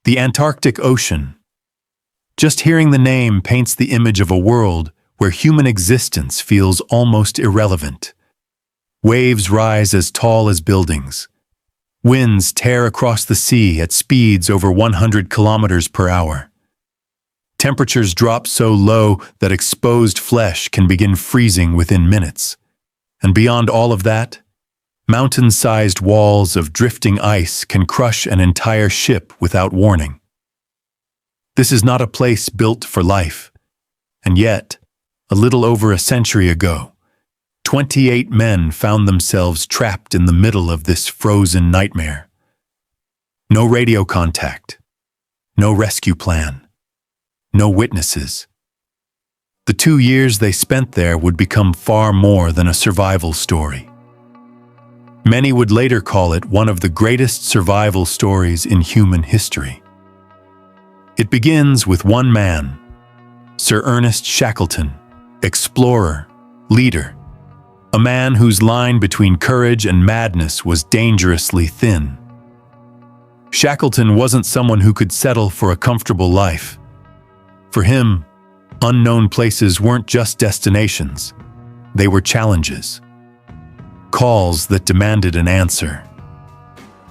The Antarctic Ocean. Just hearing the name paints the image of a world where human existence feels almost irrelevant. Waves rise as tall as buildings. Winds tear across the sea at speeds over 100 kilometers per hour. Temperatures drop so low that exposed flesh can begin freezing within minutes. And beyond all of that, mountain-sized walls of drifting ice can crush an entire ship without warning. This is not a place built for life. And yet, a little over a century ago, 28 men found themselves trapped in the middle of this frozen nightmare. No radio contact, no rescue plan, no witnesses. The 2 years they spent there would become far more than a survival story. Many would later call it one of the greatest survival stories in human history. It begins with one man, Sir Ernest Shackleton, explorer, leader, a man whose line between courage and madness was dangerously thin. Shackleton wasn't someone who could settle for a comfortable life. For him, unknown places weren't just destinations, they were challenges. Calls that demanded an answer.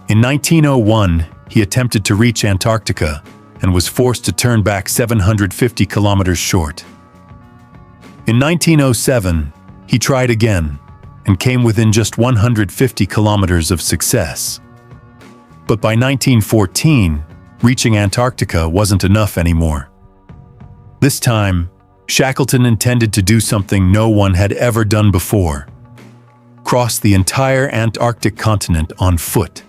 In 1901, he attempted to reach Antarctica and was forced to turn back 750 kilometers short. In 1907, he tried again and came within just 150 kilometers of success. But by 1914, reaching Antarctica wasn't enough anymore. This time, Shackleton intended to do something no one had ever done before: cross the entire Antarctic continent on foot.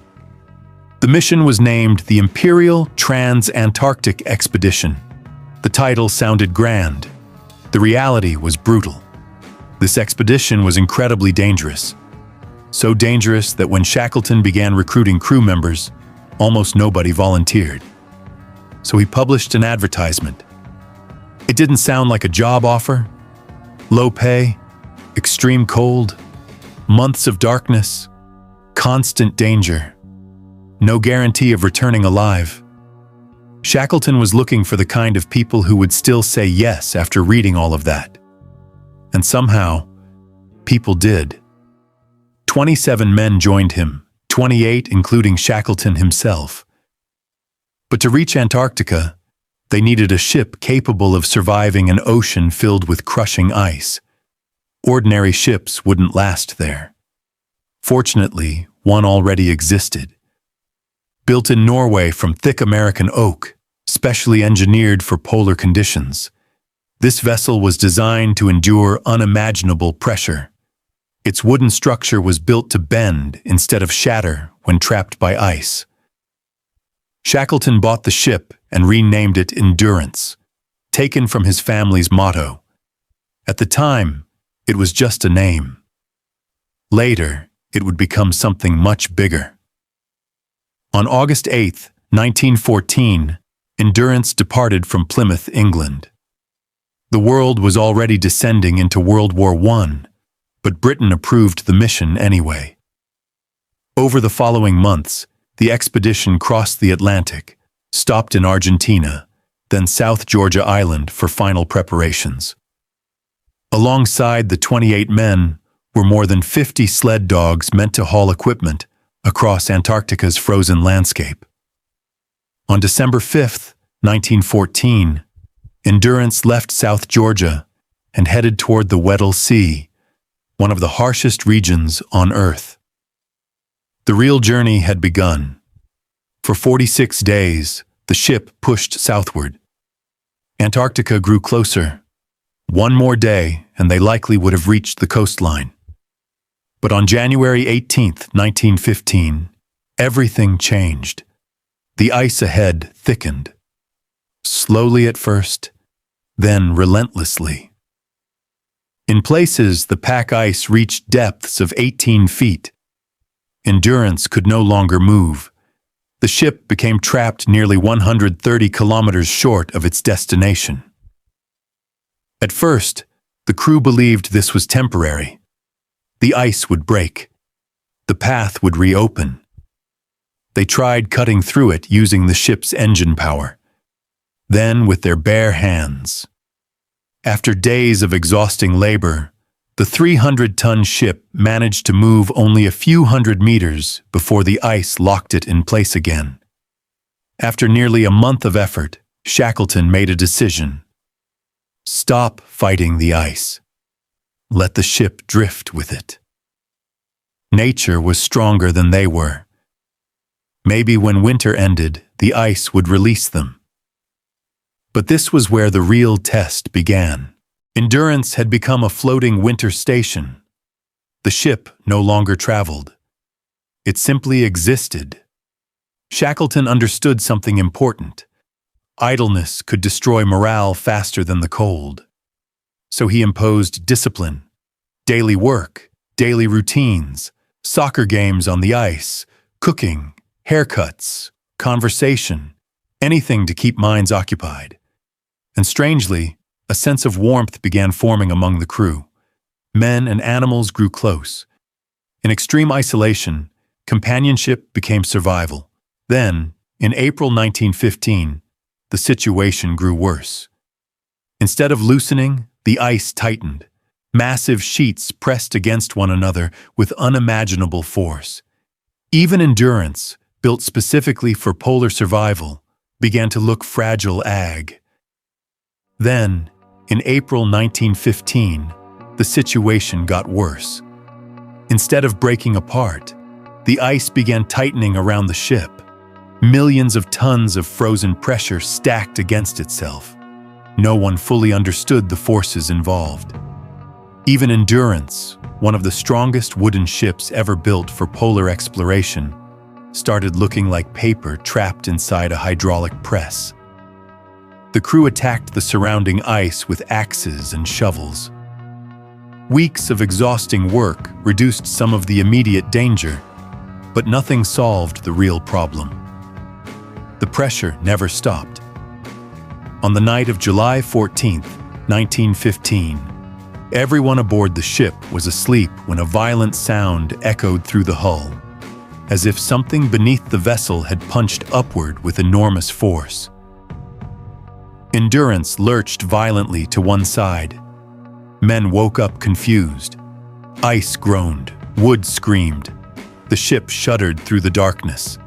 The mission was named the Imperial Trans-Antarctic Expedition. The title sounded grand. The reality was brutal. This expedition was incredibly dangerous. So dangerous that when Shackleton began recruiting crew members, almost nobody volunteered. So he published an advertisement. It didn't sound like a job offer. Low pay, extreme cold, months of darkness, constant danger. No guarantee of returning alive. Shackleton was looking for the kind of people who would still say yes after reading all of that. And somehow, people did. 27 men joined him, 28 including Shackleton himself. But to reach Antarctica, they needed a ship capable of surviving an ocean filled with crushing ice. Ordinary ships wouldn't last there. Fortunately, one already existed. Built in Norway from thick American oak, specially engineered for polar conditions. This vessel was designed to endure unimaginable pressure. Its wooden structure was built to bend instead of shatter when trapped by ice. Shackleton bought the ship and renamed it Endurance, taken from his family's motto. At the time, it was just a name. Later, it would become something much bigger. On August 8, 1914, Endurance departed from Plymouth, England. The world was already descending into World War I, but Britain approved the mission anyway. Over the following months, the expedition crossed the Atlantic, stopped in Argentina, then South Georgia Island for final preparations. Alongside the 28 men were more than 50 sled dogs meant to haul equipment across Antarctica's frozen landscape. On December 5, 1914, Endurance left South Georgia and headed toward the Weddell Sea, one of the harshest regions on Earth. The real journey had begun. For 46 days, the ship pushed southward. Antarctica grew closer. One more day, and they likely would have reached the coastline. But on January 18, 1915, everything changed. The ice ahead thickened. Slowly at first, then relentlessly. In places, the pack ice reached depths of 18 feet. Endurance could no longer move. The ship became trapped nearly 130 kilometers short of its destination. At first, the crew believed this was temporary. The ice would break. The path would reopen. They tried cutting through it using the ship's engine power. Then, with their bare hands. After days of exhausting labor, the 300-ton ship managed to move only a few hundred meters before the ice locked it in place again. After nearly a month of effort, Shackleton made a decision. Stop fighting the ice. Let the ship drift with it. Nature was stronger than they were. Maybe when winter ended, the ice would release them. But this was where the real test began. Endurance had become a floating winter station. The ship no longer traveled. It simply existed. Shackleton understood something important. Idleness could destroy morale faster than the cold. So he imposed discipline, daily work, daily routines, soccer games on the ice, cooking, haircuts, conversation, anything to keep minds occupied. And strangely, a sense of warmth began forming among the crew. Men and animals grew close. In extreme isolation, companionship became survival. Then, in April 1915, the situation grew worse. Instead of loosening, the ice tightened. Massive sheets pressed against one another with unimaginable force. Even endurance, built specifically for polar survival, began to look fragile ag. Then, in April 1915, the situation got worse. Instead of breaking apart, the ice began tightening around the ship. Millions of tons of frozen pressure stacked against itself. No one fully understood the forces involved. Even Endurance, one of the strongest wooden ships ever built for polar exploration, started looking like paper trapped inside a hydraulic press. The crew attacked the surrounding ice with axes and shovels. Weeks of exhausting work reduced some of the immediate danger, but nothing solved the real problem. The pressure never stopped. On the night of July 14, 1915, everyone aboard the ship was asleep when a violent sound echoed through the hull, as if something beneath the vessel had punched upward with enormous force. Endurance lurched violently to one side. Men woke up confused. Ice groaned, wood screamed. The ship shuddered through the darkness.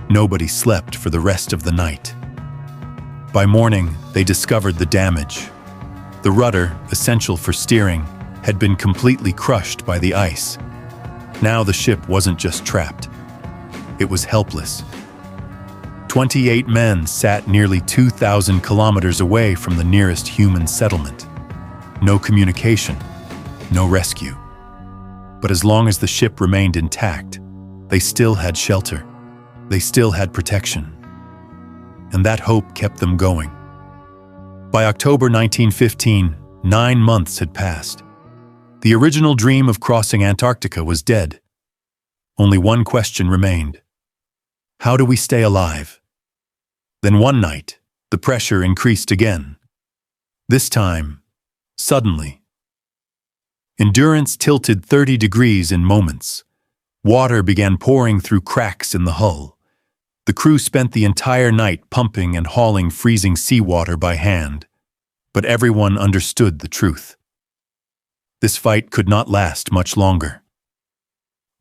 Nobody slept for the rest of the night. By morning, they discovered the damage. The rudder, essential for steering, had been completely crushed by the ice. Now the ship wasn't just trapped. It was helpless. 28 men sat nearly 2,000 kilometers away from the nearest human settlement. No communication, no rescue. But as long as the ship remained intact, they still had shelter. They still had protection. And that hope kept them going. By October 1915, 9 months had passed. The original dream of crossing Antarctica was dead. Only one question remained. How do we stay alive? Then one night, the pressure increased again. This time, suddenly. Endurance tilted 30 degrees in moments. Water began pouring through cracks in the hull. The crew spent the entire night pumping and hauling freezing seawater by hand. But everyone understood the truth. This fight could not last much longer.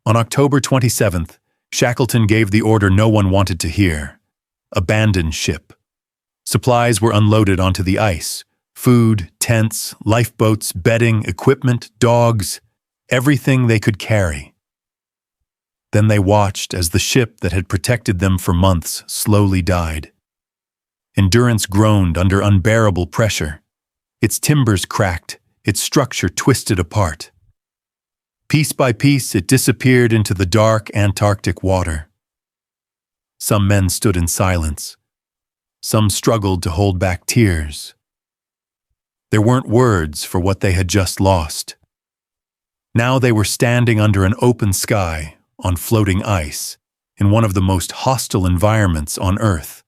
On October 27th, Shackleton gave the order no one wanted to hear. Abandon ship. Supplies were unloaded onto the ice. Food, tents, lifeboats, bedding, equipment, dogs, everything they could carry. Then they watched as the ship that had protected them for months slowly died. Endurance groaned under unbearable pressure. Its timbers cracked, its structure twisted apart. Piece by piece, it disappeared into the dark Antarctic water. Some men stood in silence. Some struggled to hold back tears. There weren't words for what they had just lost. Now they were standing under an open sky, on floating ice, in one of the most hostile environments on Earth.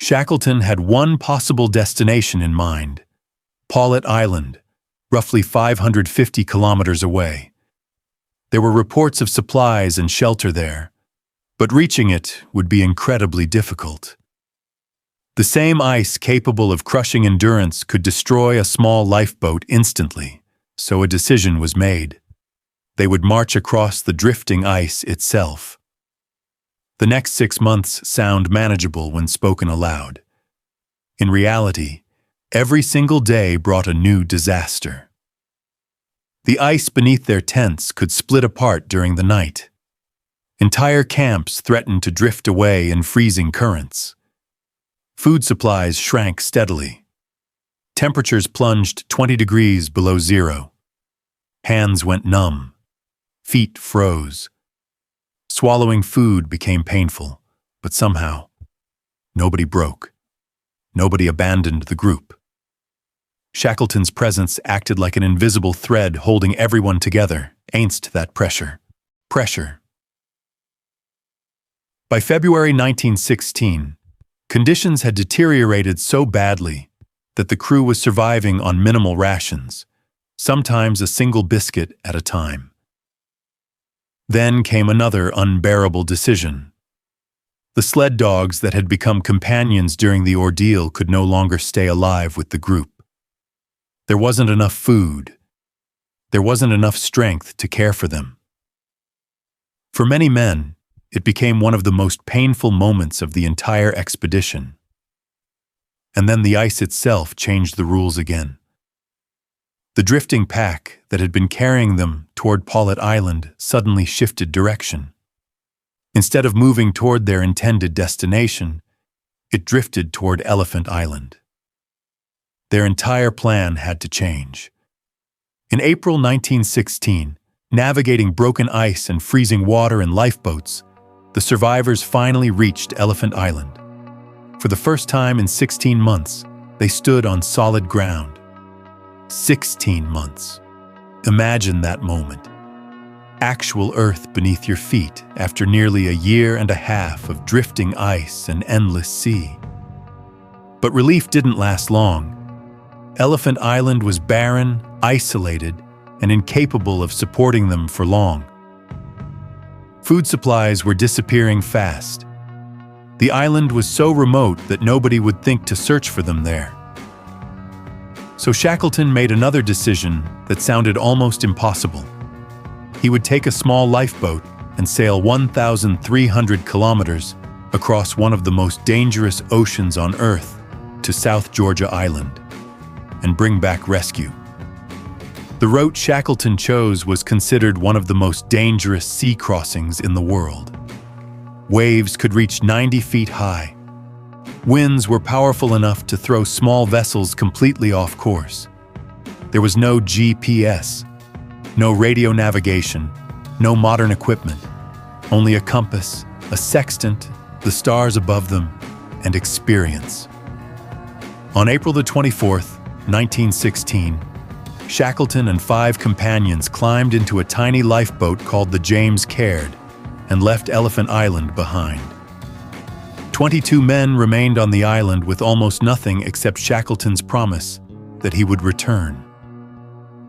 Shackleton had one possible destination in mind: Paulet Island, roughly 550 kilometers away. There were reports of supplies and shelter there, but reaching it would be incredibly difficult. The same ice capable of crushing endurance could destroy a small lifeboat instantly, so a decision was made. They would march across the drifting ice itself. The next 6 months sound manageable when spoken aloud. In reality, every single day brought a new disaster. The ice beneath their tents could split apart during the night. Entire camps threatened to drift away in freezing currents. Food supplies shrank steadily. Temperatures plunged 20 degrees below zero. Hands went numb. Feet froze. Swallowing food became painful, but somehow, nobody broke. Nobody abandoned the group. Shackleton's presence acted like an invisible thread holding everyone together against that pressure. By February 1916, conditions had deteriorated so badly that the crew was surviving on minimal rations, sometimes a single biscuit at a time. Then came another unbearable decision. The sled dogs that had become companions during the ordeal could no longer stay alive with the group. There wasn't enough food. There wasn't enough strength to care for them. For many men, it became one of the most painful moments of the entire expedition. And then the ice itself changed the rules again. The drifting pack that had been carrying them toward Paulet Island suddenly shifted direction. Instead of moving toward their intended destination, it drifted toward Elephant Island. Their entire plan had to change. In April 1916, navigating broken ice and freezing water in lifeboats, the survivors finally reached Elephant Island. For the first time in 16 months, they stood on solid ground. 16 months. Imagine that moment. Actual earth beneath your feet after nearly a year and a half of drifting ice and endless sea. But relief didn't last long. Elephant Island was barren, isolated, and incapable of supporting them for long. Food supplies were disappearing fast. The island was so remote that nobody would think to search for them there. So Shackleton made another decision that sounded almost impossible. He would take a small lifeboat and sail 1,300 kilometers across one of the most dangerous oceans on Earth to South Georgia Island and bring back rescue. The route Shackleton chose was considered one of the most dangerous sea crossings in the world. Waves could reach 90 feet high. Winds were powerful enough to throw small vessels completely off course. There was no GPS, no radio navigation, no modern equipment, only a compass, a sextant, the stars above them, and experience. On April the 24th, 1916, Shackleton and 5 companions climbed into a tiny lifeboat called the James Caird and left Elephant Island behind. 22 men remained on the island with almost nothing except Shackleton's promise that he would return.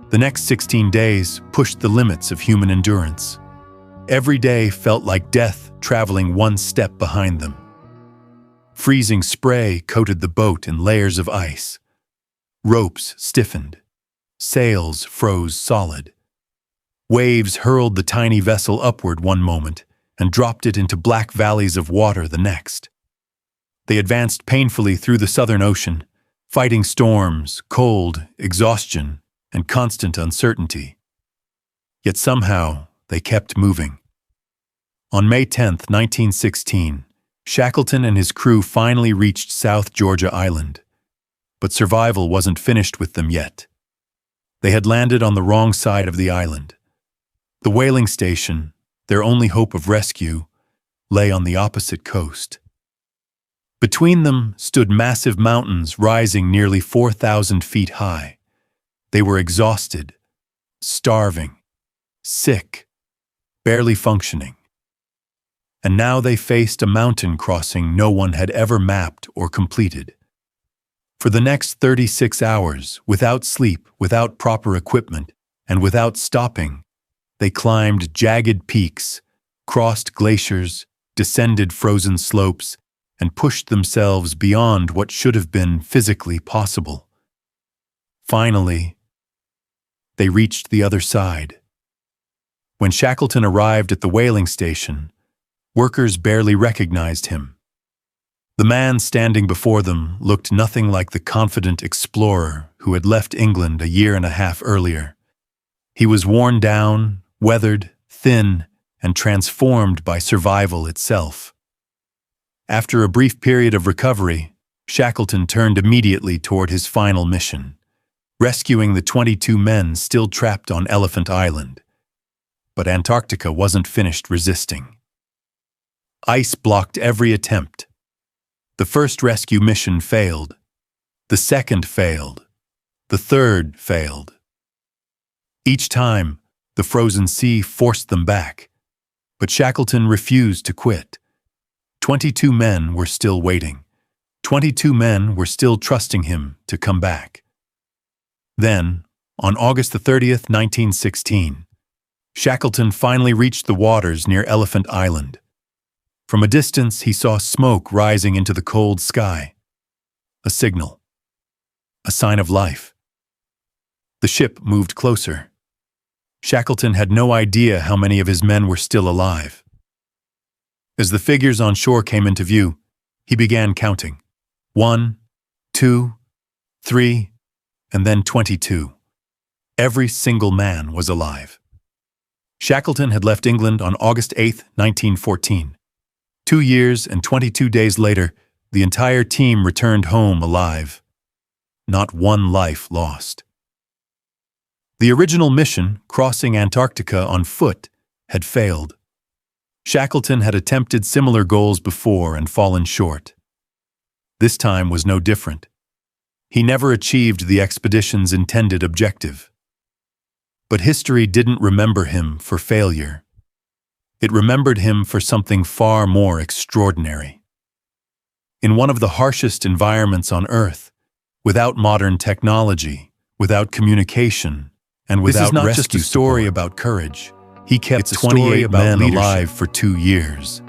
The next 16 days pushed the limits of human endurance. Every day felt like death traveling one step behind them. Freezing spray coated the boat in layers of ice. Ropes stiffened. Sails froze solid. Waves hurled the tiny vessel upward one moment and dropped it into black valleys of water the next. They advanced painfully through the Southern Ocean, fighting storms, cold, exhaustion, and constant uncertainty. Yet somehow, they kept moving. On May 10, 1916, Shackleton and his crew finally reached South Georgia Island. But survival wasn't finished with them yet. They had landed on the wrong side of the island. The whaling station, their only hope of rescue, lay on the opposite coast. Between them stood massive mountains rising nearly 4,000 feet high. They were exhausted, starving, sick, barely functioning. And now they faced a mountain crossing no one had ever mapped or completed. For the next 36 hours, without sleep, without proper equipment, and without stopping, they climbed jagged peaks, crossed glaciers, descended frozen slopes, and pushed themselves beyond what should have been physically possible. Finally, they reached the other side. When Shackleton arrived at the whaling station, workers barely recognized him. The man standing before them looked nothing like the confident explorer who had left England a year and a half earlier. He was worn down, weathered, thin, and transformed by survival itself. After a brief period of recovery, Shackleton turned immediately toward his final mission, rescuing the 22 men still trapped on Elephant Island. But Antarctica wasn't finished resisting. Ice blocked every attempt. The first rescue mission failed. The second failed. The third failed. Each time, the frozen sea forced them back, but Shackleton refused to quit. 22 men were still waiting. 22 men were still trusting him to come back. Then, on August 30th, 1916, Shackleton finally reached the waters near Elephant Island. From a distance, he saw smoke rising into the cold sky. A signal. A sign of life. The ship moved closer. Shackleton had no idea how many of his men were still alive. As the figures on shore came into view, he began counting. 1, 2, 3, and then 22. Every single man was alive. Shackleton had left England on August 8, 1914. 2 years and 22 days later, the entire team returned home alive. Not one life lost. The original mission, crossing Antarctica on foot, had failed. Shackleton had attempted similar goals before and fallen short. This time was no different. He never achieved the expedition's intended objective. But history didn't remember him for failure. It remembered him for something far more extraordinary. In one of the harshest environments on Earth, without modern technology, without communication, and without rescue support. This is not just a story about courage. He kept 28 men alive for 2 years.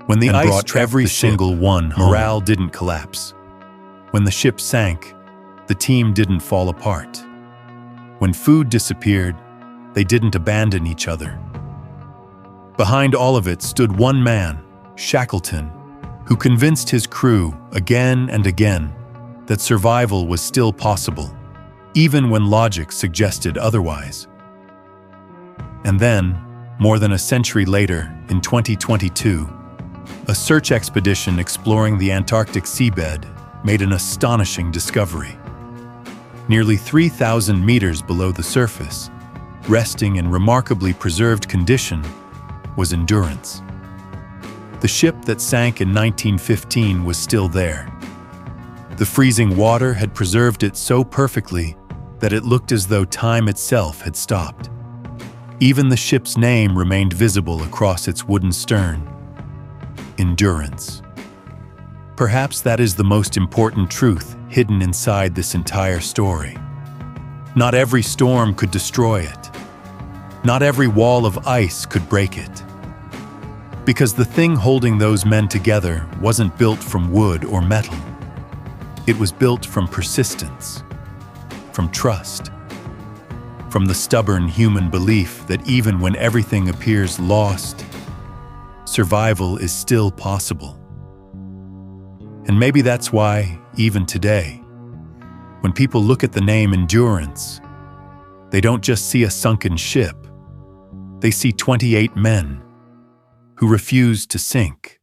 When the ice trapped every single one, morale didn't collapse. When the ship sank, the team didn't fall apart. When food disappeared, they didn't abandon each other. Behind all of it stood one man, Shackleton, who convinced his crew again and again that survival was still possible, even when logic suggested otherwise. And then, more than a century later, in 2022, a search expedition exploring the Antarctic seabed made an astonishing discovery. Nearly 3,000 meters below the surface, resting in remarkably preserved condition, was Endurance. The ship that sank in 1915 was still there. The freezing water had preserved it so perfectly that it looked as though time itself had stopped. Even the ship's name remained visible across its wooden stern. Endurance. Perhaps that is the most important truth hidden inside this entire story. Not every storm could destroy it. Not every wall of ice could break it. Because the thing holding those men together wasn't built from wood or metal. It was built from persistence, from trust, from the stubborn human belief that even when everything appears lost, survival is still possible. And maybe that's why, even today, when people look at the name Endurance, they don't just see a sunken ship. They see 28 men who refused to sink.